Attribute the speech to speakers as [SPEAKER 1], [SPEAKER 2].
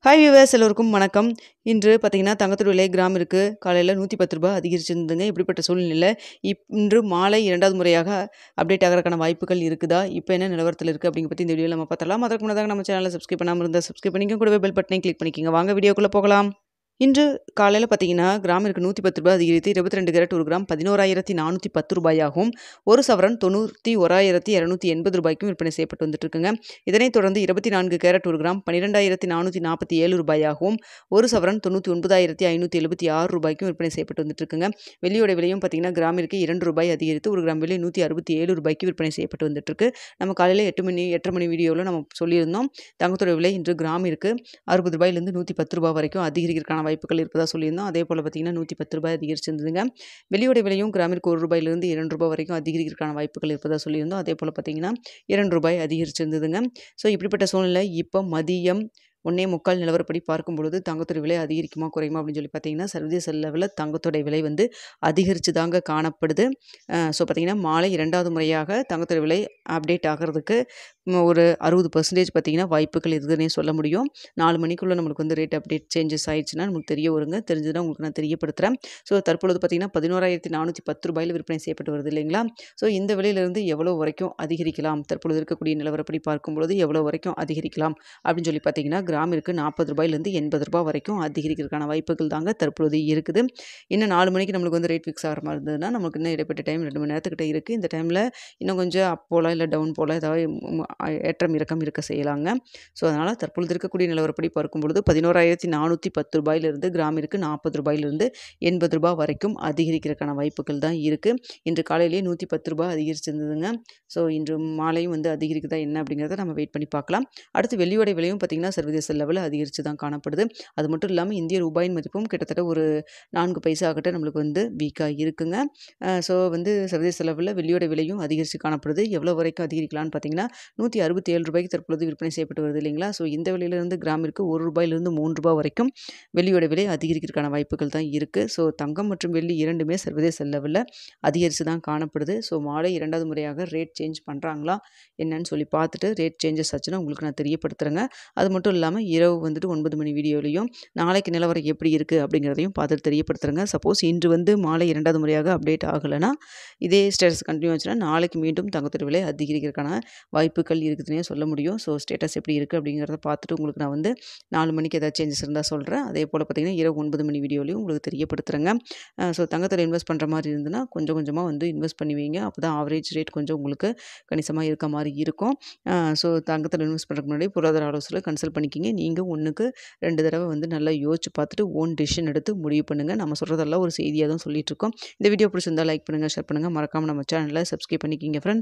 [SPEAKER 1] Hi viewers எல்லோருக்கும் வணக்கம். இன்று பார்த்தீங்கன்னா தங்கத்தோட விலை கிராமிற்கு காலையில் ரூ. 110 அதிகரிச்சிருந்ததுங்க. இப்படிப்பட்ட சூழ்நிலையில் இன்று மாலை 2வது முறையாக அப்டேட் ஆகிறதுக்கான வாய்ப்புகள் இருக்குதா? இப்போ என்ன நிலவரத்தில் இருக்குது அப்படிங்க பற்றி இந்த வீடியோவில் நம்ம பார்த்தலாம். அதற்கு முன்னதாக நம்ம சேனலை சப்ஸ்கிரைப் பண்ணாமல் இருந்தால் சப்ஸ்கிரைப் பண்ணிக்கோங்க, கூடவே பெல் பட்டனை கிளிக் பண்ணிக்கோங்க. வாங்க வீடியோக்குள்ளே போகலாம். இன்று காலையில் பார்த்தீங்கன்னா கிராமிற்கு ரூ. 110 அதிகரித்து 22 கேரட் 1 கிராம் ரூ. 11,410 ஆகவும், ஒரு சவரன் ரூ. 91,280 விற்பனை செய்யப்பட்டு வந்துட்டு இருக்குங்க. இதனைத் தொடர்ந்து 24 கேரட் 1 கிராம் ரூ. 12,447 ஆகவும், ஒரு சவரன் ரூ. 99,576 விற்பனை செய்யப்பட்டு வந்துட்டு இருக்குங்க. வெள்ளியோட விலையும் பார்த்தீங்கன்னா கிராமிற்கு ரூ. 2 அதிகரித்து 1 கிராம் வெள்ளி ரூ. 167 விற்பனை செய்யப்பட்டு வந்துட்டு இருக்கு. நம்ம காலையில் 8:30 மணி வீடியோவில் நம்ம சொல்லியிருந்தோம், தங்கத்தோட விலை இன்று கிராமிற்கு ரூ. 60லேருந்து ரூ. 110 வரைக்கும் அதிகரிக்கிறதுக்கான வாய்ப்புகள் இருப்பதாக சொல்லியிருந்தோம். அதே போல் பார்த்தீங்கன்னா ரூ. 110 அதிகரிச்சிருந்ததுங்க. வெள்ளியோட விலையும் கிராமிற்கு ரூ. 1லேருந்து ரூ. 2 வரைக்கும் அதிகரிக்கிறதுக்கான வாய்ப்புகள் இருப்பதாக சொல்லியிருந்தோம். அதே போல் பார்த்தீங்கன்னா ரூ. 2 அதிகரிச்சிருந்ததுங்க. ஸோ இப்படிப்பட்ட சூழ்நிலை இப்போ மதியம் 1:45 நிலவரப்படி பார்க்கும் பொழுது தங்கத்தோட விலை அதிகரிக்குமா குறையுமா அப்படின்னு சொல்லி பார்த்தீங்கன்னா, சர்வதேச லெவலில் தங்கத்தோட விலை வந்து அதிகரித்து தாங்க காணப்படுது. ஸோ பார்த்தீங்கன்னா மாலை 2வது முறையாக தங்கத்தோட விலை அப்டேட் ஆகிறதுக்கு ஒரு 60% பார்த்தீங்கன்னா வாய்ப்புகள் இருக்குதுன்னே சொல்ல முடியும். 4 மணிக்குள்ளே நம்மளுக்கு வந்து ரேட் அப்டேட் சேஞ்சஸ் ஆயிடுச்சுன்னா நமக்கு தெரிய வருங்க. தெரிஞ்சதுன்னா உங்களுக்கு நான் தெரியப்படுத்துகிறேன். ஸோ தற்பொழுது பார்த்தீங்கன்னா ரூ. 11,410 விற்பனை செய்யப்பட்டு வருது இல்லைங்களா? ஸோ இந்த விலையிலிருந்து எவ்வளோ வரைக்கும் அதிகரிக்கலாம், தற்பொழுது இருக்கக்கூடிய நிலவரப்படி பார்க்கும்பொழுது எவ்வளோ வரைக்கும் அதிகரிக்கலாம் அப்படின்னு சொல்லி பார்த்தீங்கன்னா, கிராமிற்கு ரூ. 40லேருந்து ரூ. 80 வரைக்கும் அதிகரிக்கிறதுக்கான வாய்ப்புகள் தாங்க தற்பொழுது இருக்குது. இன்னும் 4 மணிக்கு நம்மளுக்கு வந்து ரேட் ஃபிக்ஸ் ஆகிற மாதிரி இருந்ததுன்னா, நமக்கு இன்னும் இடைப்பட்ட டைம் 2 மணி நேரத்துக்கிட்ட இருக்குது. இந்த டைமில் இன்னும் கொஞ்சம் அப் போல் இல்லை டவுன் போல் ஏதாவது ஏற்றம் இறக்கம் இருக்க செய்யலாங்க. ஸோ அதனால் தற்பொழுது இருக்கக்கூடிய நிலவரப்படி பார்க்கும்பொழுது ரூ. 11,410 கிராமிற்கு ரூ. 40லேருந்து ரூ. 80 வரைக்கும் அதிகரிக்கிறதுக்கான வாய்ப்புகள் தான் இருக்குது. இன்று காலையிலேயே ரூ. 110 அதிகரிச்சிருந்ததுங்க. ஸோ இன்று மாலையும் வந்து அதிகரிக்குதா என்ன அப்படிங்கிறத நம்ம வெயிட் பண்ணி பார்க்கலாம். அடுத்து வெள்ளியோட விலையும் பார்த்திங்கன்னா சர்வதேச லெவலில் அதிகரித்து தான் காணப்படுது. அது மட்டும் இல்லாமல் இந்திய ரூபாயின் மதிப்பும் கிட்டத்தட்ட ஒரு 4 பைசா ஆகட்ட நம்மளுக்கு வந்து வீக்காக இருக்குங்க. ஸோ வந்து சர்வதேச லெவலில் வெள்ளியோட விலையும் அதிகரித்து காணப்படுது. எவ்வளோ வரைக்கும் அதிகரிக்கலாம்னு பார்த்தீங்கன்னா ரூ. 167 தற்பொழுது விற்பனை செய்யப்பட்டு வருது இல்லைங்களா? ஸோ இந்த விலையிலிருந்து கிராமிற்கு ரூ. 1லேருந்து ரூ. 3 வரைக்கும் வெள்ளியோட விலை அதிகரிக்கிறதுக்கான வாய்ப்புகள் தான் இருக்குது. ஸோ தங்கம் மற்றும் வெள்ளி இரண்டுமே சர்வதேச லெவலில் அதிகரித்து தான் காணப்படுது. ஸோ மாலை 2வது முறையாக ரேட் சேஞ்ச் பண்ணுறாங்களா என்னன்னு சொல்லி பார்த்துட்டு ரேட் சேஞ்சஸ் ஆச்சுன்னா உங்களுக்கு நான் தெரியப்படுத்துகிறேங்க. அது மட்டும் இல்லாமல் இரவு வந்துட்டு 9 மணி வீடியோலையும் நாளைக்கு நிலவரம் எப்படி இருக்குது அப்படிங்கிறதையும் பார்த்துட்டு தெரியப்படுத்துகிறேங்க. சப்போஸ் இன்று வந்து மாலை 2வது முறையாக அப்டேட் ஆகலைன்னா, இதே ஸ்டேட்டஸ் கண்டினியூ ஆச்சுன்னா நாளைக்கு மீண்டும் தங்கத்தோட விலை அதிகரிக்கிறதுக்கான வாய்ப்புகள் இருக்குதுன்னே சொல்ல முடியும். ஸோ ஸ்டேட்டஸ் எப்படி இருக்குது அப்படிங்கிறத பார்த்துட்டு உங்களுக்கு நான் வந்து 4 மணிக்கு ஏதாவது சேஞ்சஸ் இருந்தால் சொல்கிறேன். அதே போல் பார்த்தீங்கன்னா இரவு 9 மணி வீடியோலையும் உங்களுக்கு தெரியப்படுத்துகிறேங்க. ஸோ தங்கத்தில் இன்வெஸ்ட் பண்ணுற மாதிரி இருந்ததுன்னா கொஞ்சம் கொஞ்சமாக வந்து இன்வெஸ்ட் பண்ணி வைங்க. அப்போ தான் ஆவரேஜ் ரேட் கொஞ்சம் உங்களுக்கு கணிசமாக இருக்க மாதிரி இருக்கும். ஸோ தங்கத்தில் இன்வெஸ்ட் பண்ணுறதுக்கு முன்னாடி பொருளாதார ஆலோசனை கன்சல்ட் பண்ணிக்கிங்க. நீங்கள் 1க்கு 2 தடவை வந்து நல்லா யோசிச்சு பார்த்துட்டு ஓன் டிசிஷன் எடுத்து முடிவு பண்ணுங்கள். நம்ம சொல்கிறதெல்லாம் ஒரு செய்தியாக தான் சொல்லிட்டு இருக்கோம். இந்த வீடியோ பிடிச்சிருந்தா லைக் பண்ணுங்கள், ஷேர் பண்ணுங்கள். மறக்காமல் நம்ம சேனலை சப்ஸ்கிரைப் பண்ணிக்கிங்க ஃப்ரெண்ட்ஸ்.